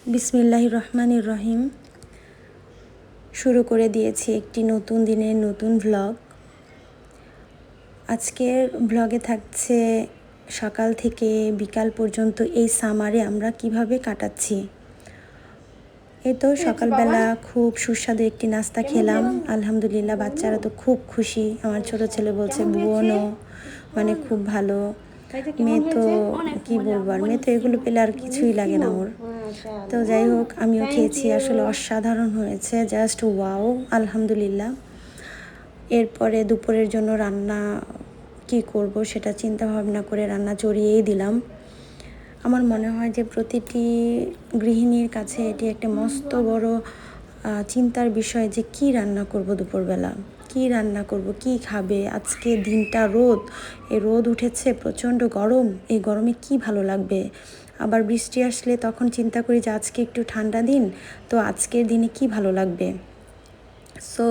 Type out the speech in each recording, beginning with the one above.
বিসমিল্লাহির রহমানির রহিম। শুরু করে দিয়েছি একটি নতুন দিনের নতুন ভ্লগ। আজকের ভ্লগে থাকছে সকাল থেকে বিকাল পর্যন্ত এই সামারে আমরা কিভাবে কাটাচ্ছি। এই তো সকালবেলা খুব সুস্বাদু একটি নাস্তা খেলাম, আলহামদুলিল্লাহ। বাচ্চারা তো খুব খুশি। আমার ছোট ছেলে বলছে বোনও মানে খুব ভালো। মেয়ে তো কী বলবো, আর মেয়ে তো এগুলো পেলে আর কিছুই লাগে না ওর। তো যাই হোক, আমিও খেয়েছি, আসলে অসাধারণ হয়েছে, জাস্ট ওয়াও, আলহামদুলিল্লাহ। এরপরে দুপুরের জন্য রান্না কি করব সেটা চিন্তা ভাবনা করে রান্না চড়িয়েই দিলাম। আমার মনে হয় যে প্রতিটি গৃহিণীর কাছে এটি একটা মস্ত বড় চিন্তার বিষয় যে কি রান্না করব, দুপুরবেলা কি রান্না করব, কি খাবে। আজকে দিনটা রোদ, এই রোদ উঠেছে, প্রচণ্ড গরম, এই গরমে কি ভালো লাগবে। আবার বৃষ্টি আসলে তখন চিন্তা করি যে আজকে একটু ঠান্ডা দিন, তো আজকের দিনে কি ভালো লাগবে। সো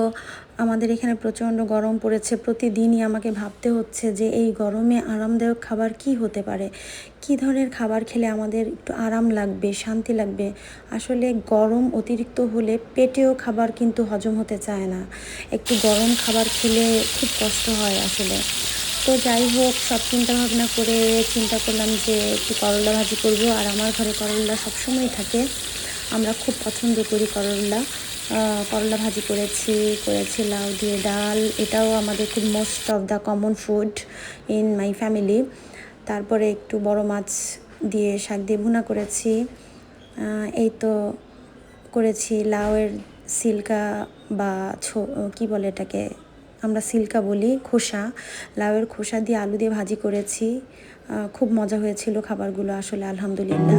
আমাদের এখানে প্রচণ্ড গরম পড়েছে, প্রতিদিনই আমাকে ভাবতে হচ্ছে যে এই গরমে আরামদায়ক খাবার কি হতে পারে, কী ধরনের খাবার খেলে আমাদের একটু আরাম লাগবে, শান্তি লাগবে। আসলে গরম অতিরিক্ত হলে পেটেও খাবার কিন্তু হজম হতে চায় না, একটু গরম খাবার খেলে খুব কষ্ট হয় আসলে। তো যাই হোক, সব চিন্তা ভাবনা করে চিন্তা করলাম যে একটু করলা ভাজি করব। আর আমার ঘরে করলা সবসময় থাকে, আমরা খুব পছন্দ করি করলা। করলা ভাজি করেছি লাউ দিয়ে ডাল, এটাও আমাদের খুব most of the common food in my family. তারপরে একটু বড় মাছ দিয়ে শাক দিয়ে ভুনা করেছি। এই তো করেছি লাউয়ের সিল্কা বা কী বলে এটাকে, আমরা সিল্কা বলি, খোসা, লাউয়ের খোসা দিয়ে আলু দিয়ে ভাজি করেছি। খুব মজা হয়েছিল খাবারগুলো আসলে, আলহামদুলিল্লাহ।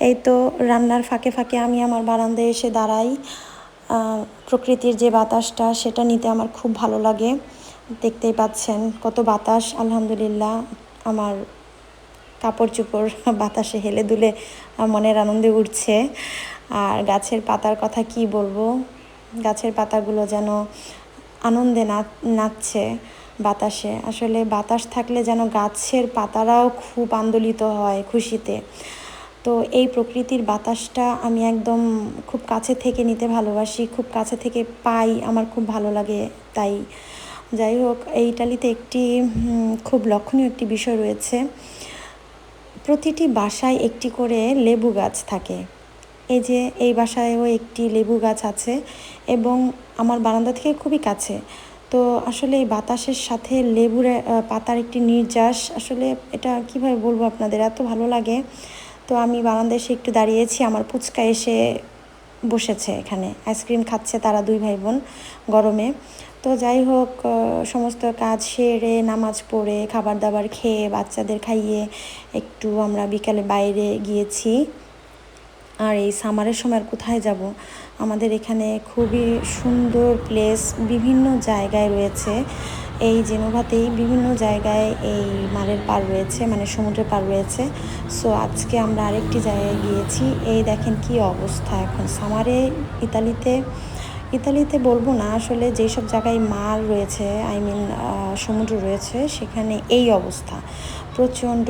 এই তো রান্নার ফাঁকে ফাঁকে আমি আমার বারান্দায় এসে দাঁড়াই। প্রকৃতির যে বাতাসটা সেটা নিতে আমার খুব ভালো লাগে। দেখতেই পাচ্ছেন কত বাতাস, আলহামদুলিল্লাহ। আমার কাপড় চোপড় বাতাসে হেলে দুলে মনের আনন্দে উঠছে। আর গাছের পাতার কথা কি বলবো, গাছের পাতাগুলো যেন আনন্দে নাচছে বাতাসে। আসলে বাতাস থাকলে যেন গাছের পাতারাও খুব আন্দোলিত হয় খুশিতে। তো এই প্রকৃতির বাতাসটা আমি একদম খুব কাছে থেকে নিতে ভালোবাসি, খুব কাছে থেকে পাই, আমার খুব ভালো লাগে। তাই যাই হোক, এই ইটালিতে একটি খুব লক্ষণীয় একটি বিষয় রয়েছে, প্রতিটি বাসায় একটি করে লেবু গাছ থাকে। এই যে এই বাসায়ও একটি লেবু গাছ আছে এবং আমার বারান্দা থেকে খুবই কাছে। তো আসলে এই বাতাসের সাথে লেবুর পাতার একটি নির্যাস, আসলে এটা কিভাবে বলবো আপনাদের, এত ভালো লাগে। তো আমি বারান্দায় এসে একটু দাঁড়িয়েছি, আমার পুচকা এসে বসেছে এখানে, আইসক্রিম খাচ্ছে তারা দুই ভাই বোন গরমে। তো যাই হোক, সমস্ত কাজ সেরে নামাজ পড়ে খাবার দাবার খেয়ে বাচ্চাদের খাইয়ে একটু আমরা বিকালে বাইরে গিয়েছি। আর এই সামারের সময় আর কোথায় যাব, আমাদের এখানে খুবই সুন্দর প্লেস বিভিন্ন জায়গায় রয়েছে। এই জেনোভাতেই বিভিন্ন জায়গায় এই মারের পাড় রয়েছে, মানে সমুদ্রের পাড় রয়েছে। সো আজকে আমরা আরেকটি জায়গায় গিয়েছি। এই দেখেন কি অবস্থা এখন সামারে ইতালিতে বলবো না, আসলে যেসব জায়গায় মার রয়েছে, সমুদ্র রয়েছে, সেখানে এই অবস্থা প্রচণ্ড